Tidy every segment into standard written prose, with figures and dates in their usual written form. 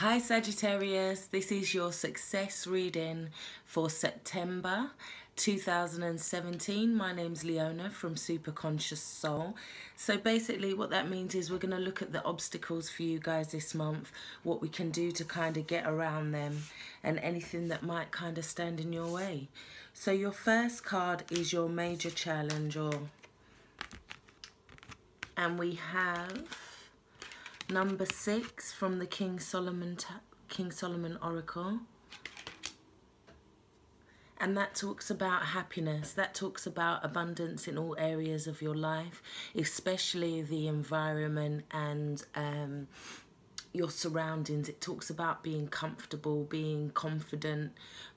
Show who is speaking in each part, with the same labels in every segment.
Speaker 1: Hi Sagittarius, this is your success reading for September 2017. My name's Leona from Super ConsciousSoul. So basically what that means is we're going to look at the obstacles for you guys this month, what we can do to kind of get around them and anything that might kind of stand in your way. So your first card is your major challenge, and we have number 6 from the King Solomon Oracle. And that talks about happiness. That talks about abundance in all areas of your life, especially the environment and your surroundings. It talks about being comfortable, being confident,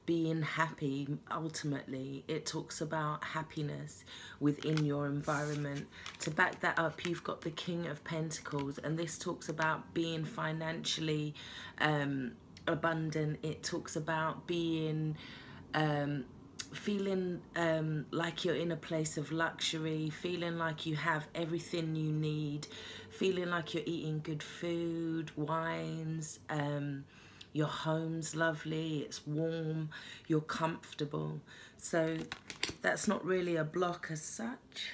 Speaker 1: being happy. Ultimately, it talks about happiness within your environment. To back that up, you've got the King of Pentacles, and this talks about being financially abundant. It talks about being feeling like you're in a place of luxury, feeling like you have everything you need, feeling like you're eating good food, wines, your home's lovely, it's warm, you're comfortable. So that's not really a block as such.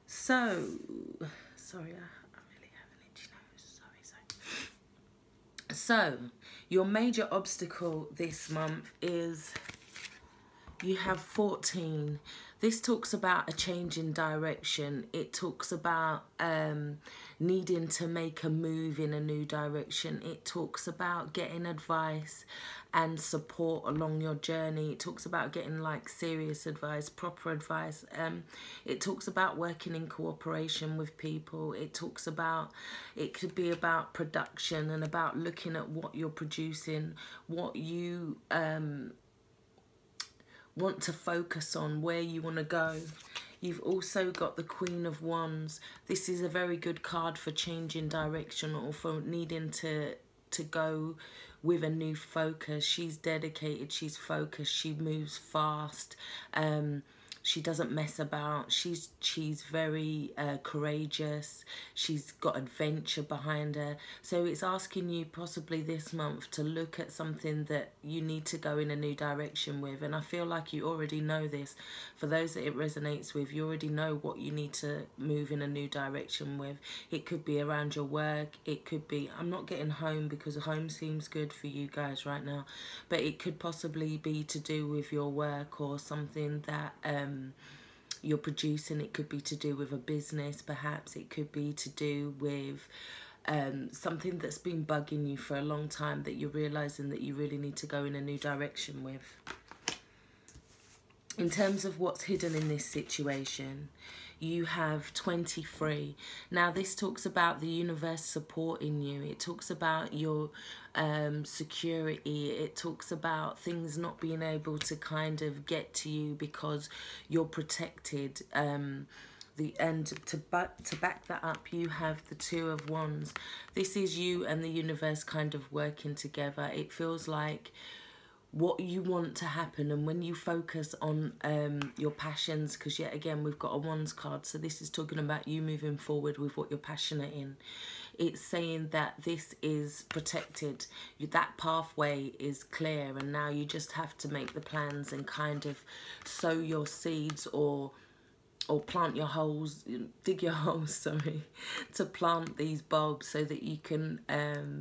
Speaker 1: So, sorry, I really have an itchy nose, sorry. So, your major obstacle this month is you have 14. This talks about a change in direction. It talks about needing to make a move in a new direction. It talks about getting advice and support along your journey. It talks about getting like serious advice, proper advice. It talks about working in cooperation with people. It talks about, it could be about production and about looking at what you're producing, what you want to focus on, where you want to go. You've also got the Queen of Wands. This is a very good card for changing direction or for needing to go with a new focus. She's dedicated, she's focused, she moves fast. She doesn't mess about. She's very courageous. She's got adventure behind her. So it's asking you possibly this month to look at something that you need to go in a new direction with. And I feel like you already know this. For those that it resonates with, you already know what you need to move in a new direction with. It could be around your work. It could be, I'm not getting home because home seems good for you guys right now. But it could possibly be to do with your work or something that you're producing. It could be to do with a business, perhaps. It could be to do with something that's been bugging you for a long time that you're realizing that you really need to go in a new direction with. In terms of what's hidden in this situation, you have 23. Now this talks about the universe supporting you. It talks about your security. It talks about things not being able to kind of get to you because you're protected. And to back that up, you have the Two of Wands. This is you and the universe kind of working together. It feels like what you want to happen, and when you focus on your passions, because yet again we've got a Wands card, so this is talking about you moving forward with what you're passionate in. It's saying that this is protected, that pathway is clear, and now you just have to make the plans and kind of sow your seeds or plant your holes, dig your holes, sorry, to plant these bulbs so that you can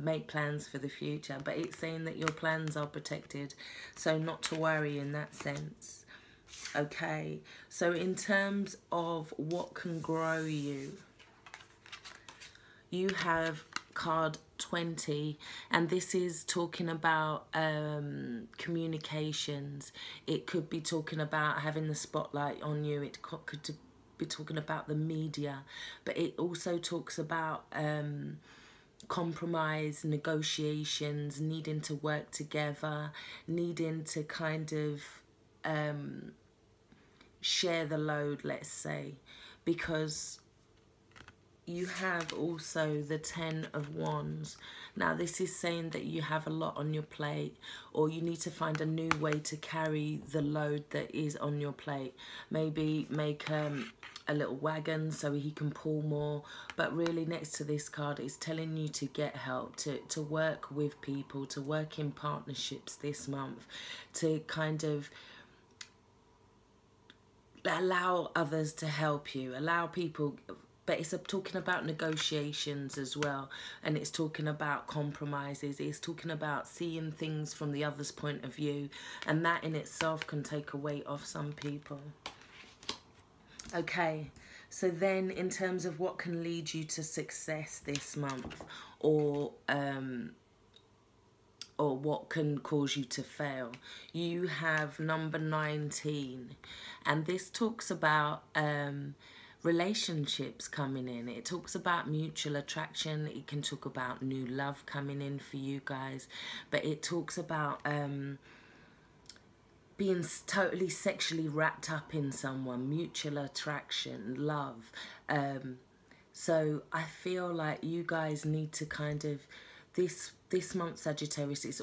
Speaker 1: make plans for the future. But it's saying that your plans are protected, so not to worry in that sense. Okay, so in terms of what can grow you, you have card 20, and this is talking about communications. It could be talking about having the spotlight on you. It could be talking about the media, but it also talks about compromise, negotiations, needing to work together, needing to kind of share the load, let's say, because you have also the Ten of Wands. Now this is saying that you have a lot on your plate, or you need to find a new way to carry the load that is on your plate. Maybe make a little wagon so he can pull more. But really next to this card is telling you to get help, to work with people, to work in partnerships this month, to kind of allow others to help you, allow people. But it's talking about negotiations as well, and it's talking about compromises, it's talking about seeing things from the other's point of view, and that in itself can take a weight off some people. Okay, so then in terms of what can lead you to success this month, or what can cause you to fail, you have number 19, and this talks about relationships coming in. It talks about mutual attraction. It can talk about new love coming in for you guys, but it talks about being totally sexually wrapped up in someone, mutual attraction, love. So I feel like you guys need to kind of, this month, Sagittarius, it's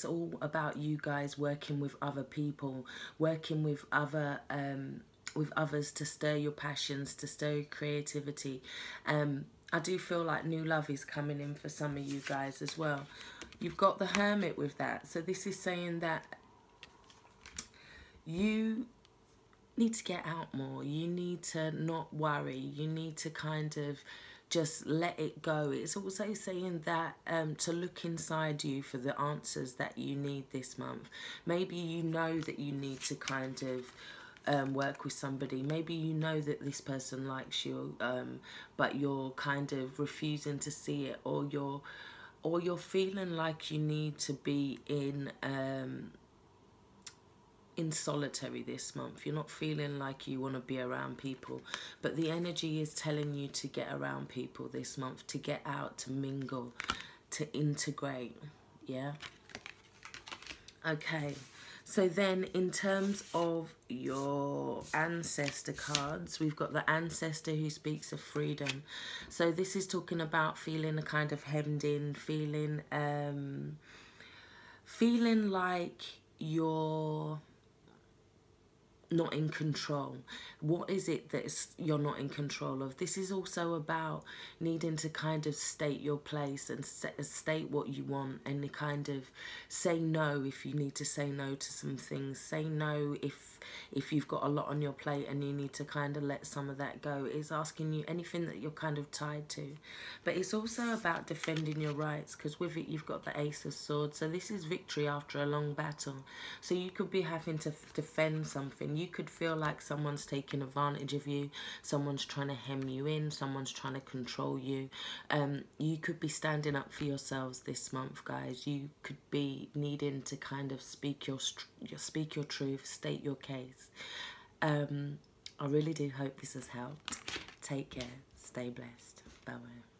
Speaker 1: all about you guys working with other people, working with others to stir your passions, to stir your creativity. I do feel like new love is coming in for some of you guys as well. You've got the Hermit with that. So this is saying that you need to get out more. You need to not worry. You need to kind of just let it go. It's also saying that to look inside you for the answers that you need this month. Maybe you know that you need to kind of work with somebody. Maybe you know that this person likes you, but you're kind of refusing to see it, or you're feeling like you need to be in solitary this month. You're not feeling like you want to be around people, but the energy is telling you to get around people this month, to get out, to mingle, to integrate. Yeah. Okay. So then in terms of your ancestor cards, we've got the ancestor who speaks of freedom. So this is talking about feeling a kind of hemmed in, feeling like you're not in control. What is it that you're not in control of? This is also about needing to kind of state your place and state what you want, and kind of say no if you need to say no to some things. Say no if you've got a lot on your plate and you need to kind of let some of that go. It's asking you anything that you're kind of tied to. But it's also about defending your rights, because with it you've got the Ace of Swords. So this is victory after a long battle. So you could be having to defend something. You could feel like someone's taking advantage of you, someone's trying to hem you in, someone's trying to control you. You could be standing up for yourselves this month, guys. You could be needing to kind of speak your truth, state your case. I really do hope this has helped. Take care. Stay blessed. Bye-bye.